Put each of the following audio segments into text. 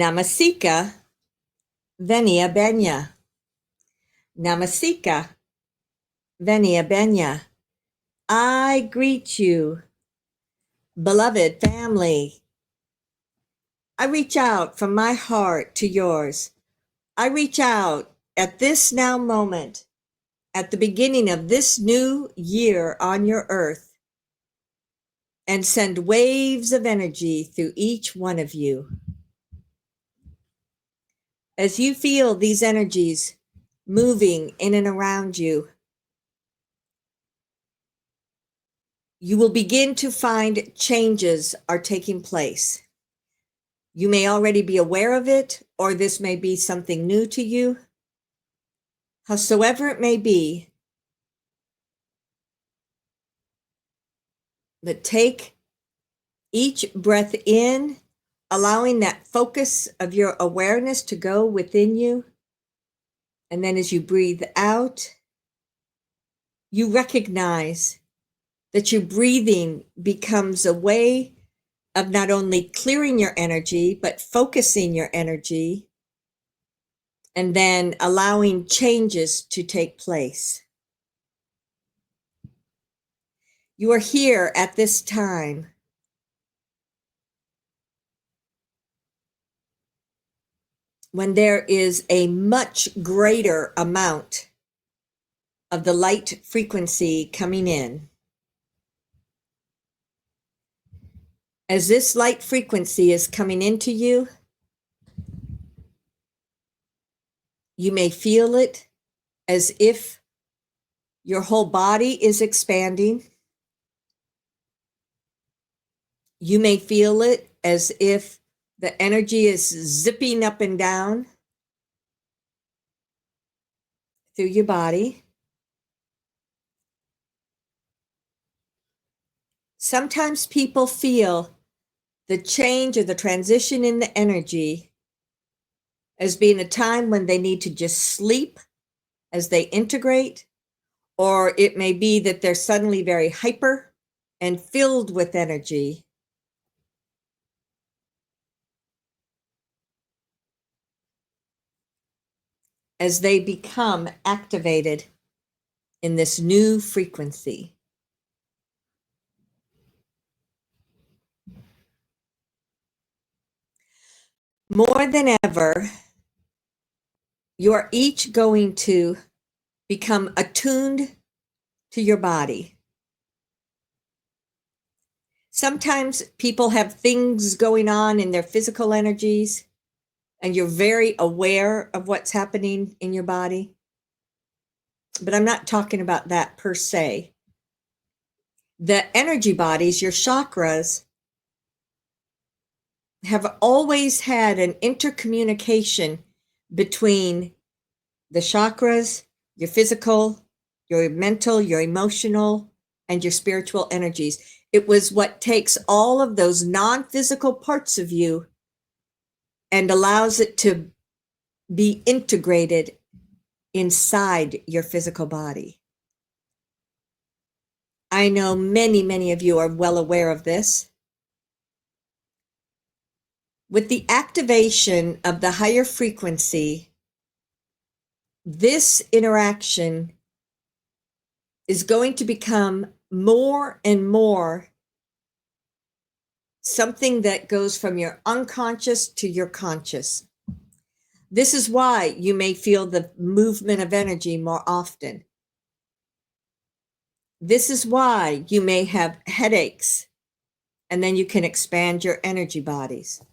Namasika Venia Benya. Namasika Venia Benya. I greet you, beloved family. I reach out from my heart to yours. I reach out at this now moment, at the beginning of this new year on your earth, and send waves of energy through each one of you. As you feel these energies moving in and around you, you will begin to find changes are taking place. You may already be aware of it, or this may be something new to you. Howsoever it may be, but take each breath in, allowing that focus of your awareness to go within you. And then as you breathe out, you recognize that your breathing becomes a way of not only clearing your energy, but focusing your energy, and then allowing changes to take place. You are here at this time when there is a much greater amount of the light frequency coming in. As this light frequency is coming into you, you may feel it as if your whole body is expanding. You may feel it as if the energy is zipping up and down through your body. Sometimes people feel the change or the transition in the energy as being a time when they need to just sleep as they integrate, or it may be that they're suddenly very hyper and filled with energy. As they become activated in this new frequency. More than ever, you are each going to become attuned to your body. Sometimes people have things going on in their physical energies, and you're very aware of what's happening in your body. But I'm not talking about that per se. The energy bodies, your chakras, have always had an intercommunication between the chakras, your physical, your mental, your emotional, and your spiritual energies. It was what takes all of those non-physical parts of you and allows it to be integrated inside your physical body. I know many, many of you are well aware of this. With the activation of the higher frequency, this interaction is going to become more and more something that goes from your unconscious to your conscious. This is why you may feel the movement of energy more often. This is why you may have headaches, and then you can expand your energy bodies.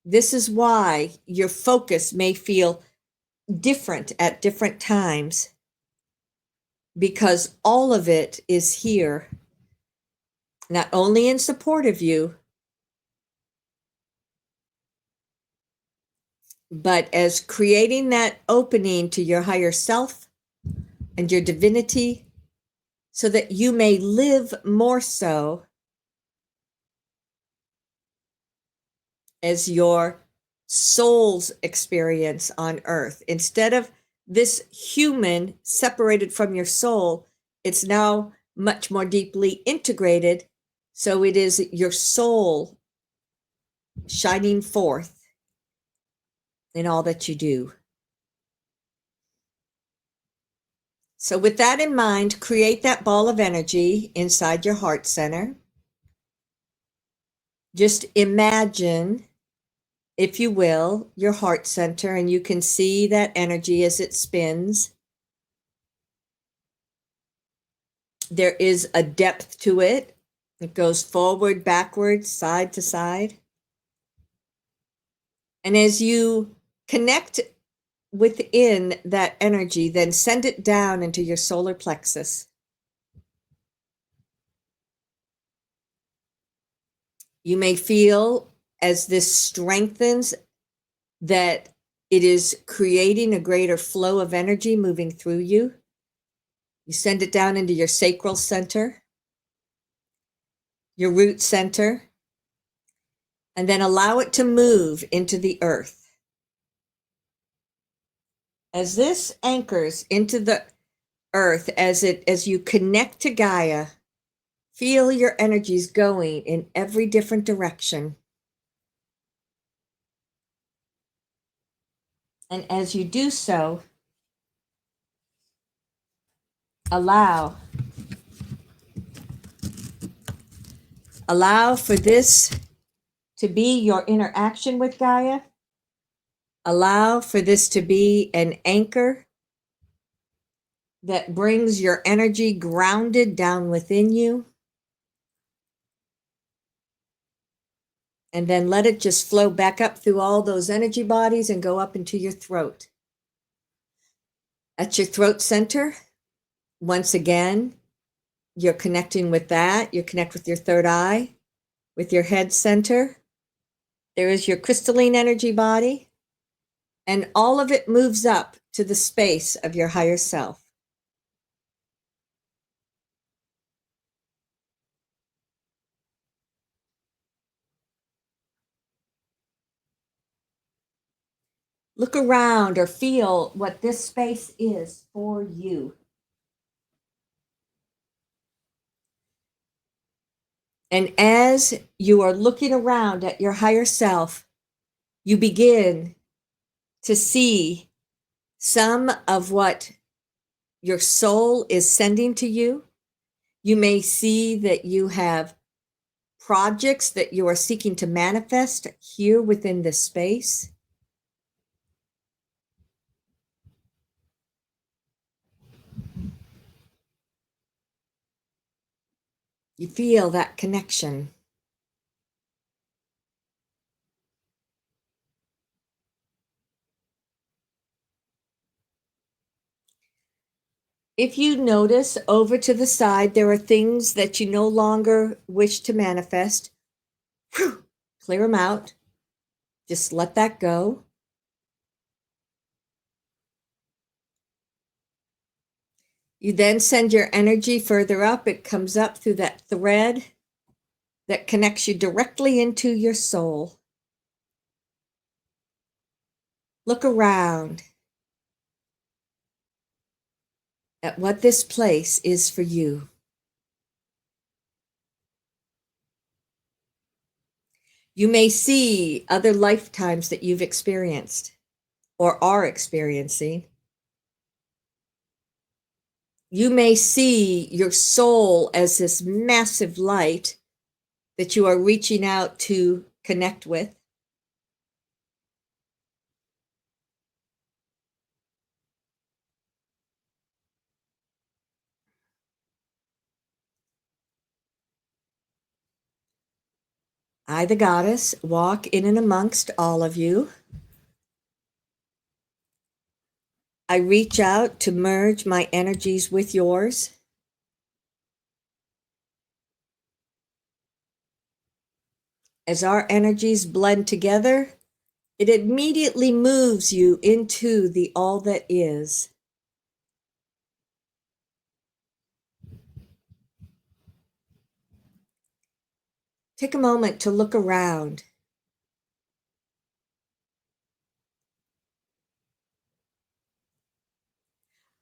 This is why your focus may feel different at different times, because all of it is here, not only in support of you, but as creating that opening to your higher self and your divinity, so that you may live more so as your soul's experience on earth. Instead of this human separated from your soul, it's now much more deeply integrated. So it is your soul shining forth in all that you do. So with that in mind, create that ball of energy inside your heart center. Just imagine, if you will, your heart center, and you can see that energy as it spins. There is a depth to it. It goes forward, backwards, side to side. And as you connect within that energy, then send it down into your solar plexus. You may feel as this strengthens that it is creating a greater flow of energy moving through you. You send it down into your sacral center, your root center, and then allow it to move into the earth. As this anchors into the earth, as you connect to Gaia, feel your energies going in every different direction. And as you do so, allow for this to be your interaction with Gaia. Allow for this to be an anchor that brings your energy grounded down within you. And then let it just flow back up through all those energy bodies and go up into your throat. At your throat center, once again, you're connecting with that. You connect with your third eye, with your head center. There is your crystalline energy body, and all of it moves up to the space of your higher self. Look around or feel what this space is for you. And as you are looking around at your higher self, you begin to see some of what your soul is sending to you. You may see that you have projects that you are seeking to manifest here within this space. You feel that connection. If you notice over to the side, there are things that you no longer wish to manifest, clear them out. Just let that go. You then send your energy further up. It comes up through that thread that connects you directly into your soul. Look around at what this place is for you. You may see other lifetimes that you've experienced or are experiencing. You may see your soul as this massive light that you are reaching out to connect with. I, the goddess, walk in and amongst all of you. I reach out to merge my energies with yours. As our energies blend together, it immediately moves you into the all that is. Take a moment to look around.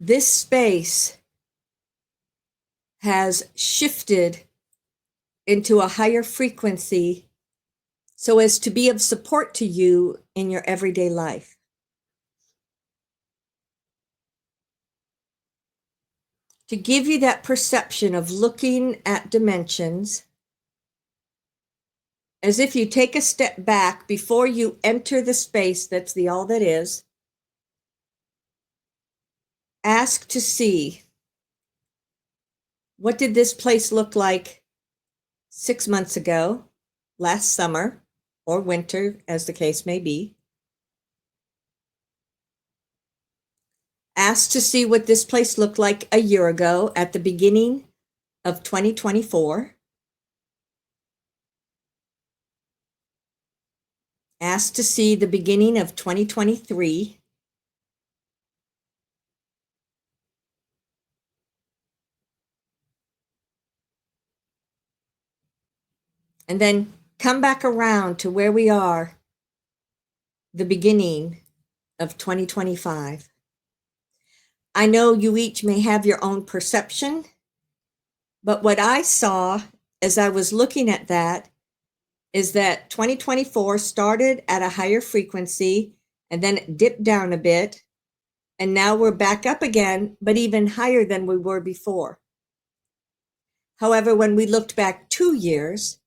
This space has shifted into a higher frequency so as to be of support to you in your everyday life. To give you that perception of looking at dimensions as if you take a step back before you enter the space that's the all that is. Ask to see, what did this place look like 6 months ago, last summer, or winter, as the case may be? Ask to see what this place looked like a year ago at the beginning of 2024. Ask to see the beginning of 2023. And then come back around to where we are, the beginning of 2025. I know you each may have your own perception, but what I saw as I was looking at that is that 2024 started at a higher frequency and then it dipped down a bit. And now we're back up again, but even higher than we were before. However, when we looked back 2 years,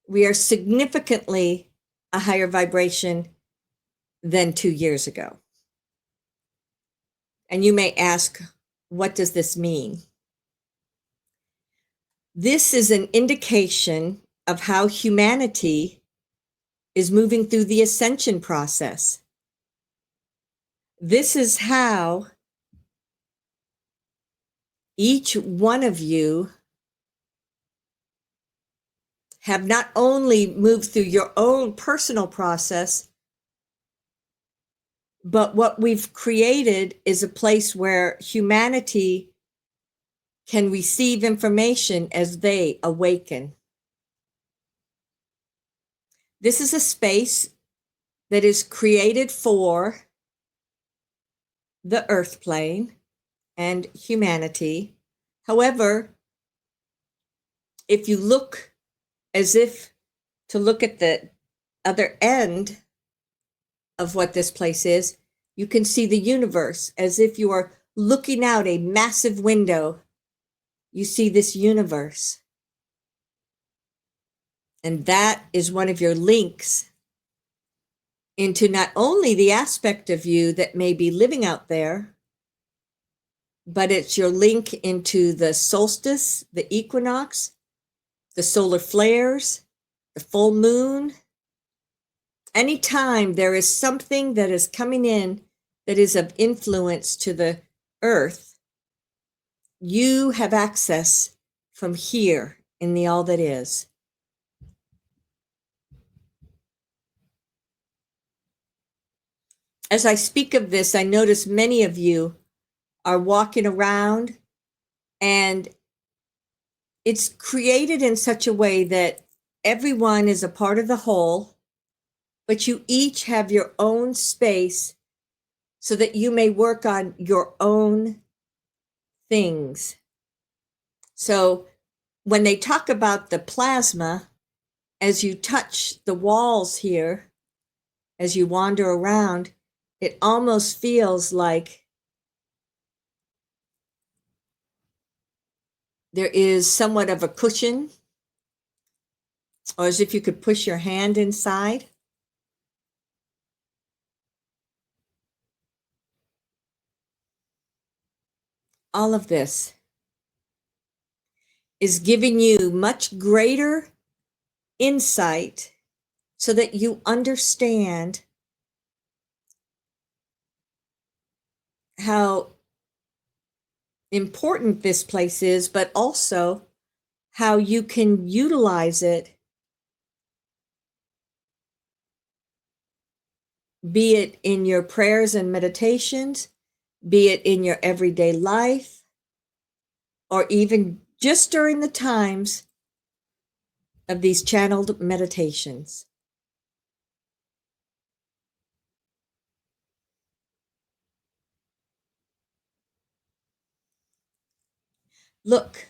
we are significantly a higher vibration than 2 years ago. And you may ask, what does this mean? This is an indication of how humanity is moving through the ascension process. This is how each one of you have not only moved through your own personal process, but what we've created is a place where humanity can receive information as they awaken. This is a space that is created for the earth plane and humanity. However, if you look as if to look at the other end of what this place is, you can see the universe as if you are looking out a massive window. You see this universe. And that is one of your links into not only the aspect of you that may be living out there, but it's your link into the solstice, the equinox, the solar flares, the full moon. Anytime there is something that is coming in that is of influence to the earth, you have access from here in the all that is. As I speak of this, I notice many of you are walking around, and it's created in such a way that everyone is a part of the whole, but you each have your own space so that you may work on your own things. So when they talk about the plasma, as you touch the walls here, as you wander around, it almost feels like there is somewhat of a cushion, or as if you could push your hand inside. All of this is giving you much greater insight so that you understand how important this place is, but also how you can utilize it, be it in your prayers and meditations, be it in your everyday life, or even just during the times of these channeled meditations. Look,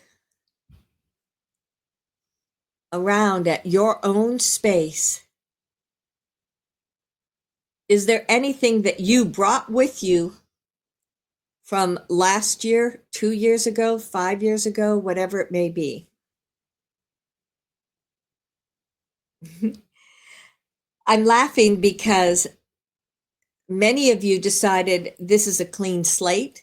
around at your own space, is there anything that you brought with you from last year, 2 years ago, 5 years ago, whatever it may be? I'm laughing because many of you decided this is a clean slate.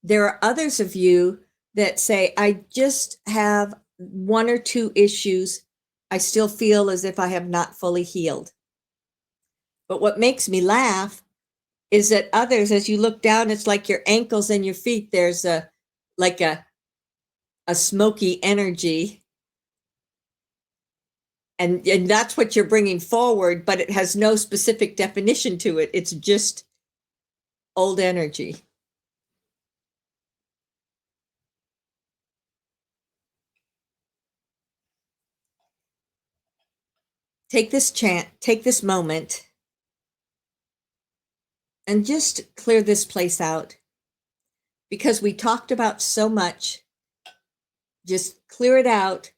There are others of you that say, I just have one or two issues. I still feel as if I have not fully healed. But what makes me laugh is that others, as you look down, it's like your ankles and your feet, there's like a smoky energy. And that's what you're bringing forward, but it has no specific definition to it. It's just old energy. Take this moment and just clear this place out, because we talked about so much. Just clear it out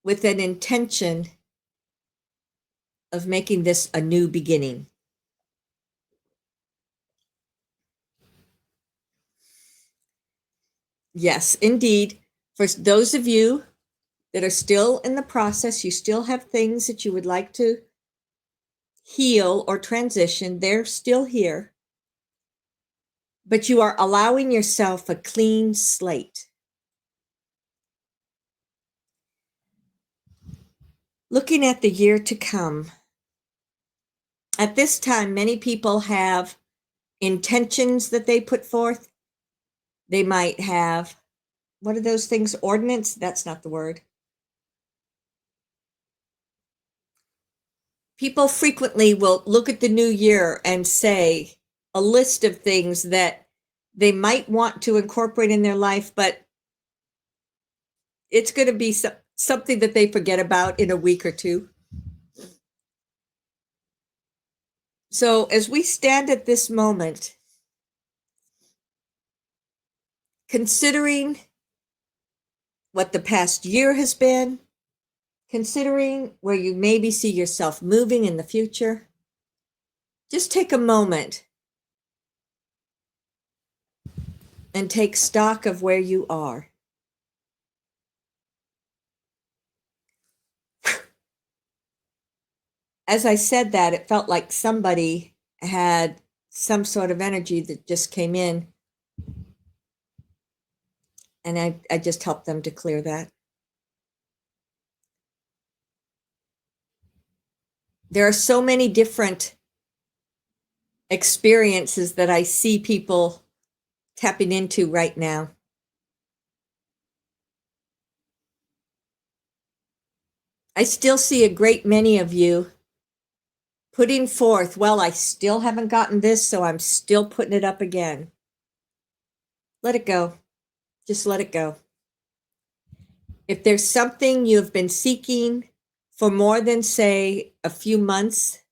with an intention of making this a new beginning. Yes, indeed. For those of you that are still in the process, you still have things that you would like to heal or transition, they're still here. But you are allowing yourself a clean slate. Looking at the year to come, at this time, many people have intentions that they put forth. They might have, what are those things? Ordinance? That's not the word. People frequently will look at the new year and say a list of things that they might want to incorporate in their life, but it's going to be something that they forget about in a week or two. So as we stand at this moment, considering what the past year has been, considering where you maybe see yourself moving in the future, just take a moment and take stock of where you are. As I said that, it felt like somebody had some sort of energy that just came in, and I just helped them to clear that. There are so many different experiences that I see people tapping into right now. I still see a great many of you putting forth, well, I still haven't gotten this, so I'm still putting it up again. Let it go. Just let it go. If there's something you've been seeking for more than, say, a few months,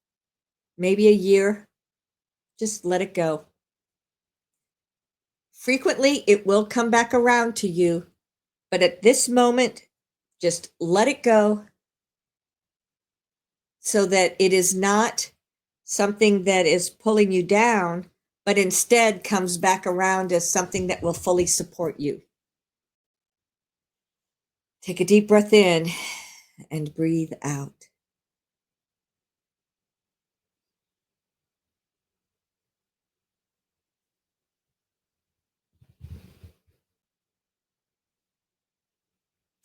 maybe a year, just let it go. Frequently, it will come back around to you, but at this moment, just let it go so that it is not something that is pulling you down, but instead comes back around as something that will fully support you. Take a deep breath in and breathe out.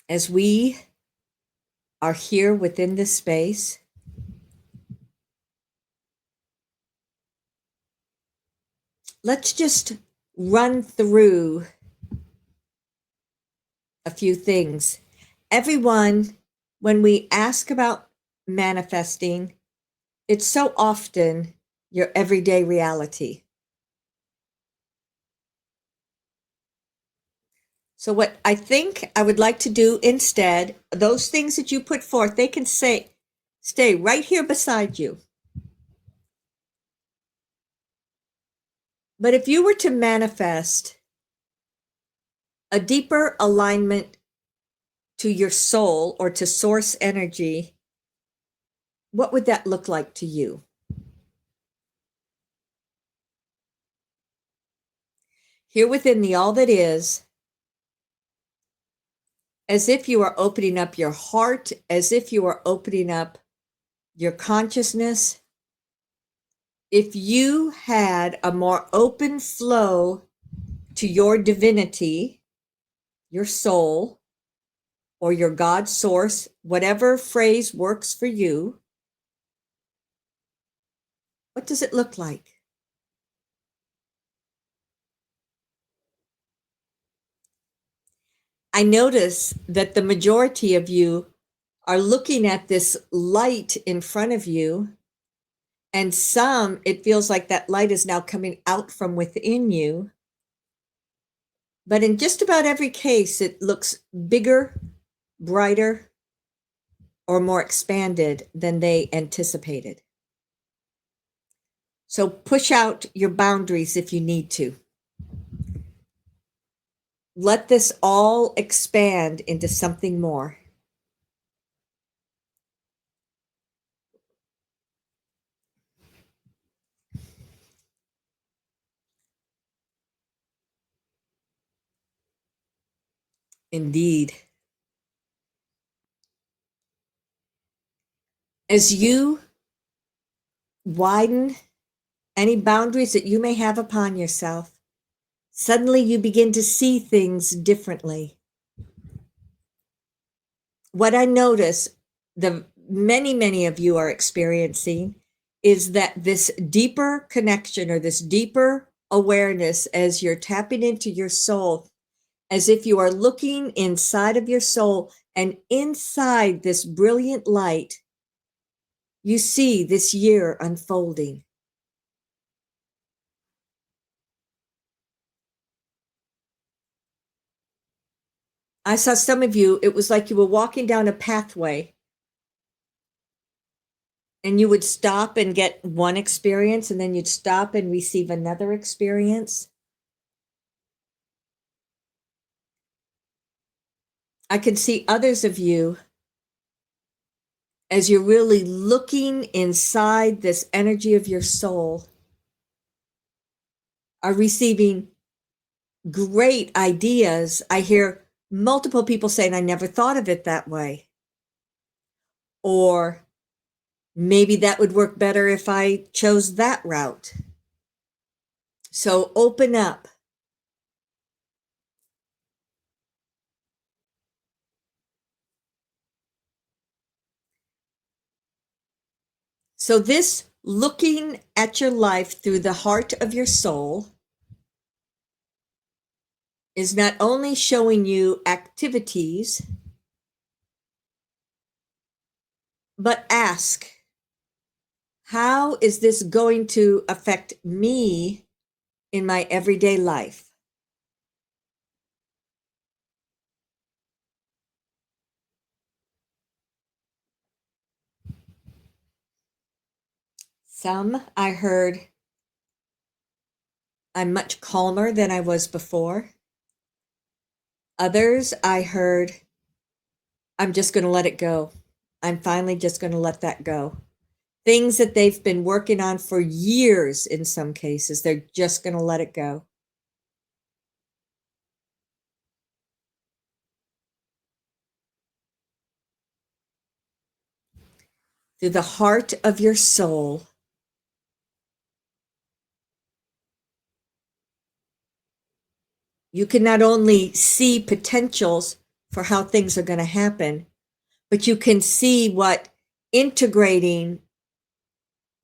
As we are here within this space, let's just run through a few things. Everyone, when we ask about manifesting, it's so often your everyday reality. So what I think I would like to do instead, those things that you put forth, they can stay right here beside you. But if you were to manifest a deeper alignment to your soul or to source energy, what would that look like to you? Here within the all that is, as if you are opening up your heart, as if you are opening up your consciousness. If you had a more open flow to your divinity, your soul, or your God source, whatever phrase works for you, what does it look like? I notice that the majority of you are looking at this light in front of you, and some, it feels like that light is now coming out from within you. But in just about every case, it looks bigger, brighter, or more expanded than they anticipated. So push out your boundaries if you need to. Let this all expand into something more. Indeed. As you widen any boundaries that you may have upon yourself, suddenly you begin to see things differently. What I notice the many of you are experiencing is that this deeper connection or this deeper awareness as you're tapping into your soul, as if you are looking inside of your soul, and inside this brilliant light, you see this year unfolding. I saw some of you, it was like you were walking down a pathway and you would stop and get one experience, and then you'd stop and receive another experience. I can see others of you as you're really looking inside this energy of your soul, are receiving great ideas. I hear multiple people saying, I never thought of it that way. Or maybe that would work better if I chose that route. So open up. So this looking at your life through the heart of your soul is not only showing you activities, but ask, how is this going to affect me in my everyday life? Some I heard, I'm much calmer than I was before. Others I heard, I'm just going to let it go. I'm finally just going to let that go. Things that they've been working on for years in some cases, they're just going to let it go. Through the heart of your soul, you can not only see potentials for how things are going to happen, but you can see what integrating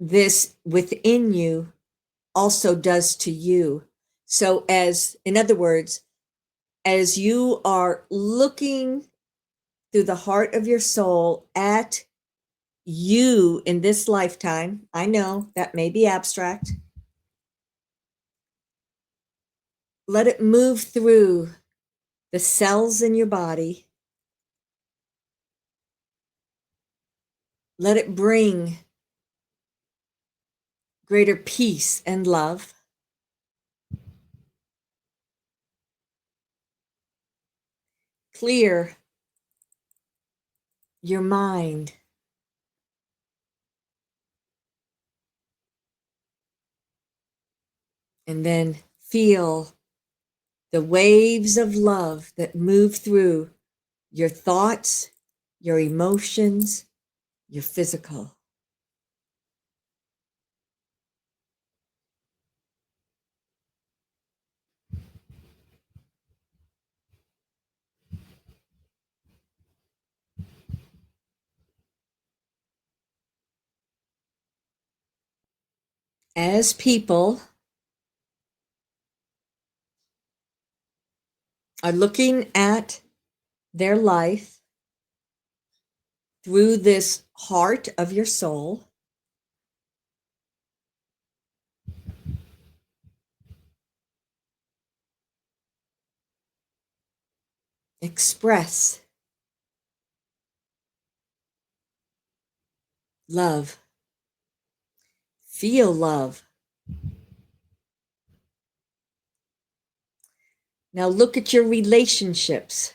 this within you also does to you. So in other words, as you are looking through the heart of your soul at you in this lifetime, I know that may be abstract, let it move through the cells in your body. Let it bring greater peace and love. Clear your mind. And then feel the waves of love that move through your thoughts, your emotions, your physical. As people are looking at their life through this heart of your soul, express love, feel love. Now look at your relationships.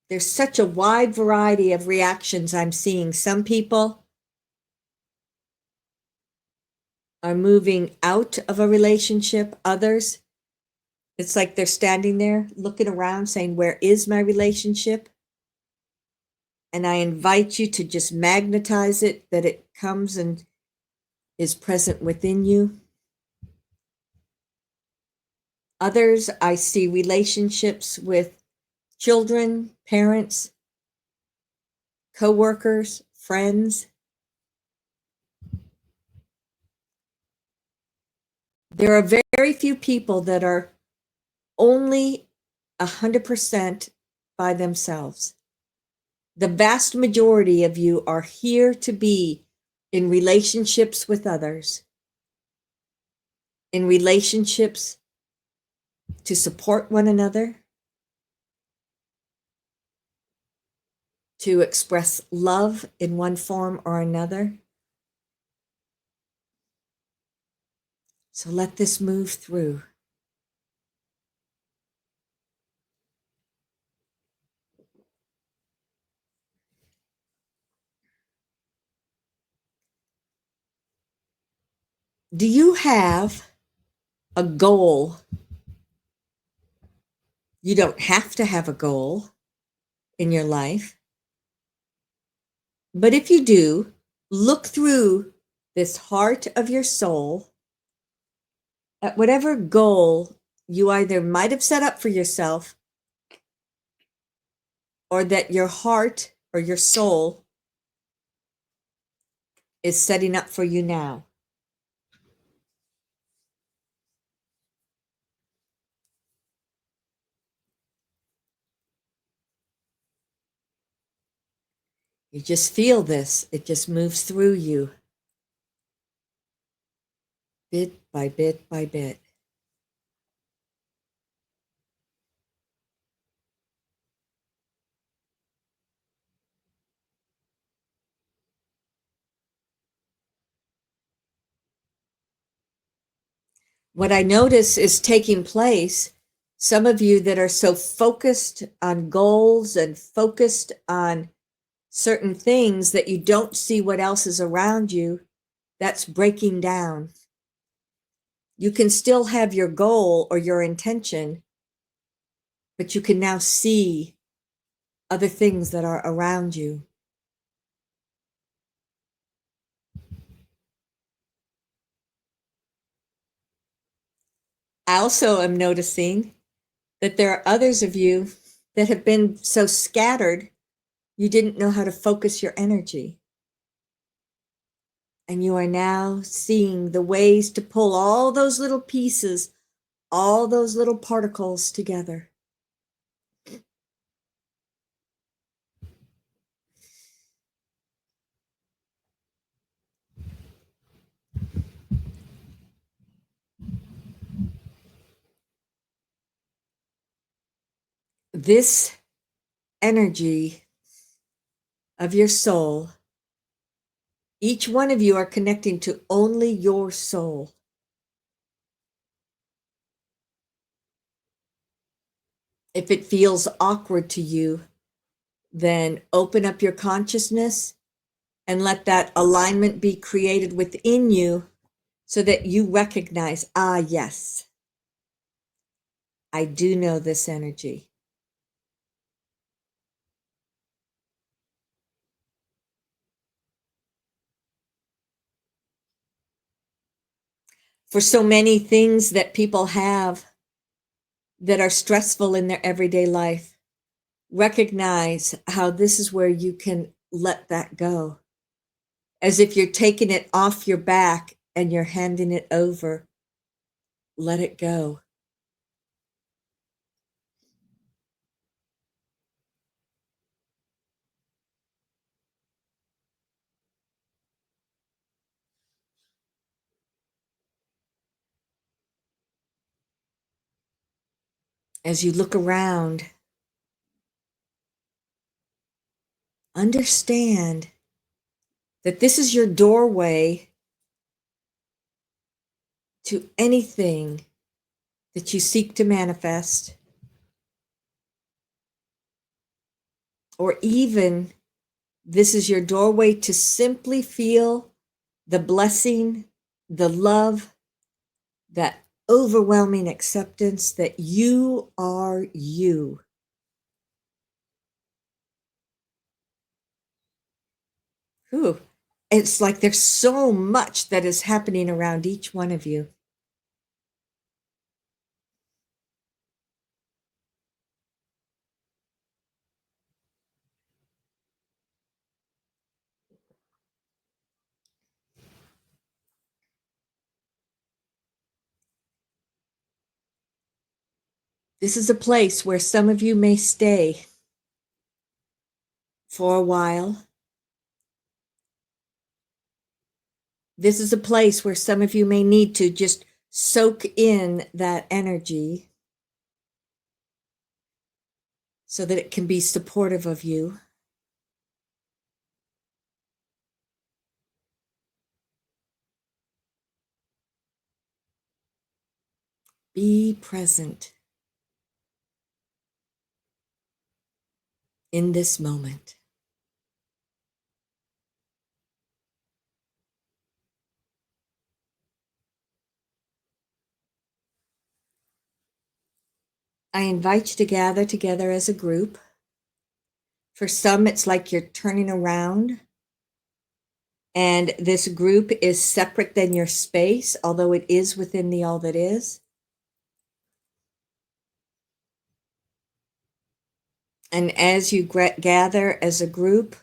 There's such a wide variety of reactions I'm seeing. Some people are moving out of a relationship. Others, it's like they're standing there looking around saying, where is my relationship? And I invite you to just magnetize it, that it comes and is present within you. Others, I see relationships with children, parents, co-workers, friends. There are very few people that are only 100% by themselves. The vast majority of you are here to be in relationships with others, in relationships to support one another, to express love in one form or another. So let this move through. Do you have a goal? You don't have to have a goal in your life. But if you do, look through this heart of your soul at whatever goal you either might have set up for yourself or that your heart or your soul is setting up for you now. You just feel this. It just moves through you, bit by bit by bit. What I notice is taking place, some of you that are so focused on goals and focused on certain things that you don't see what else is around you, that's breaking down. You can still have your goal or your intention, but you can now see other things that are around you. I also am noticing that there are others of you that have been so scattered, you didn't know how to focus your energy. And you are now seeing the ways to pull all those little pieces, all those little particles together. This energy of your soul, each one of you are connecting to only your soul. If it feels awkward to you, then open up your consciousness and let that alignment be created within you so that you recognize, ah, yes, I do know this energy. For so many things that people have that are stressful in their everyday life, recognize how this is where you can let that go. As if you're taking it off your back and you're handing it over. Let it go. As you look around, understand that this is your doorway to anything that you seek to manifest, or even this is your doorway to simply feel the blessing, the love, that overwhelming acceptance that you are you. Ooh, it's like there's so much that is happening around each one of you. This is a place where some of you may stay for a while. This is a place where some of you may need to just soak in that energy so that it can be supportive of you. Be present in this moment. I invite you to gather together as a group. For some, it's like you're turning around and this group is separate than your space, although it is within the all that is. And as you gather as a group,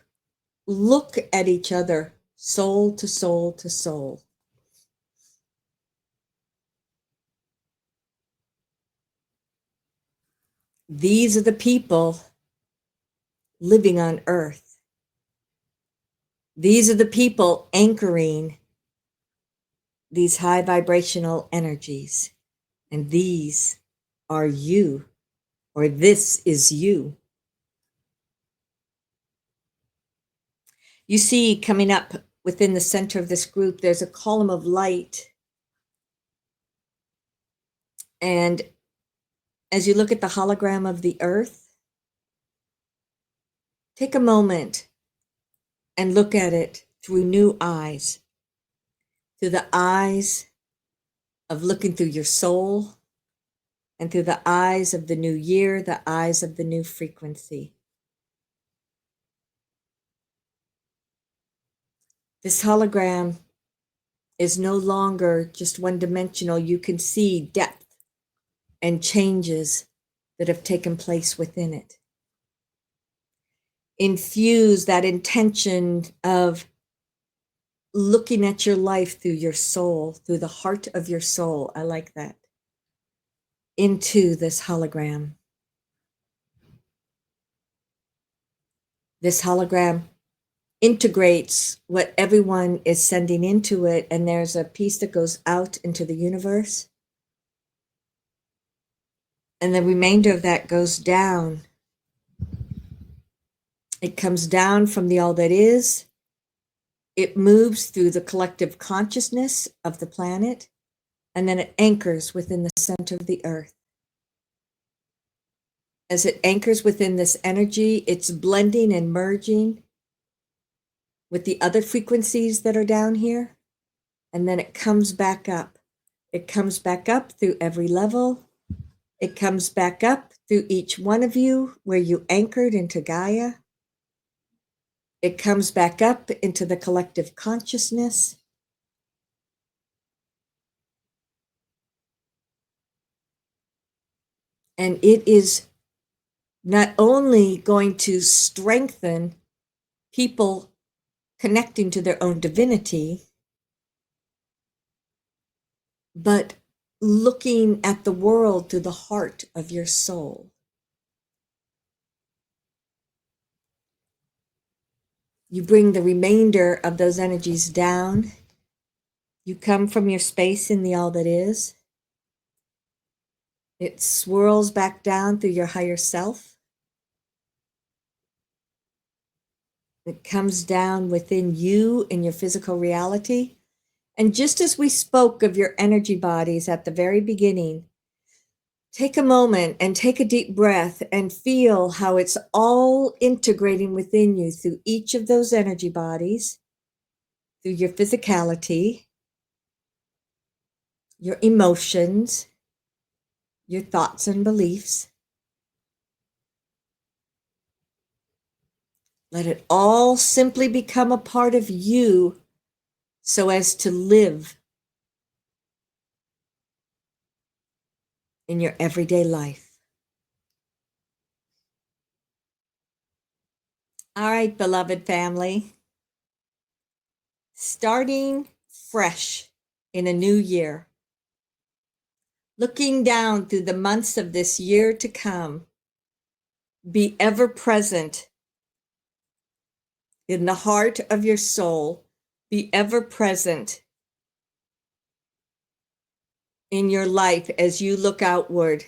look at each other, soul to soul to soul. These are the people living on earth. These are the people anchoring these high vibrational energies. And these are you, or this is you. You see, coming up within the center of this group, there's a column of light. And as you look at the hologram of the earth, take a moment and look at it through new eyes, through the eyes of looking through your soul, and through the eyes of the new year, the eyes of the new frequency. This hologram is no longer just one-dimensional. You can see depth and changes that have taken place within it. Infuse that intention of looking at your life through your soul, through the heart of your soul. I like that. Into this hologram. This hologram integrates what everyone is sending into it, and there's a piece that goes out into the universe. And the remainder of that goes down. It comes down from the all that is. It moves through the collective consciousness of the planet, and then it anchors within the center of the earth. As it anchors within this energy, it's blending and merging with the other frequencies that are down here. And then it comes back up. It comes back up through every level. It comes back up through each one of you where you anchored into Gaia. It comes back up into the collective consciousness. And it is not only going to strengthen people connecting to their own divinity, but looking at the world through the heart of your soul. You bring the remainder of those energies down. You come from your space in the all that is. It swirls back down through your higher self. It comes down within you in your physical reality. And just as we spoke of your energy bodies at the very beginning, take a moment and take a deep breath and feel how it's all integrating within you through each of those energy bodies, through your physicality, your emotions, your thoughts and beliefs. Let it all simply become a part of you so as to live in your everyday life. All right, beloved family. Starting fresh in a new year. Looking down through the months of this year to come, be ever present in the heart of your soul. Be ever present in your life as you look outward,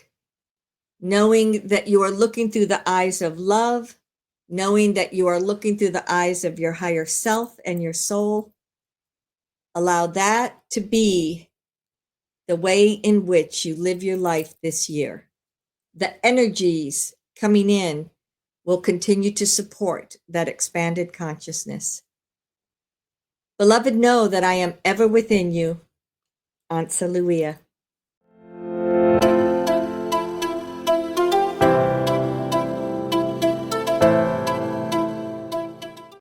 knowing that you are looking through the eyes of love, knowing that you are looking through the eyes of your higher self and your soul. Allow that to be the way in which you live your life this year. The energies coming in will continue to support that expanded consciousness. Beloved, know that I am ever within you. Aunt Saluia.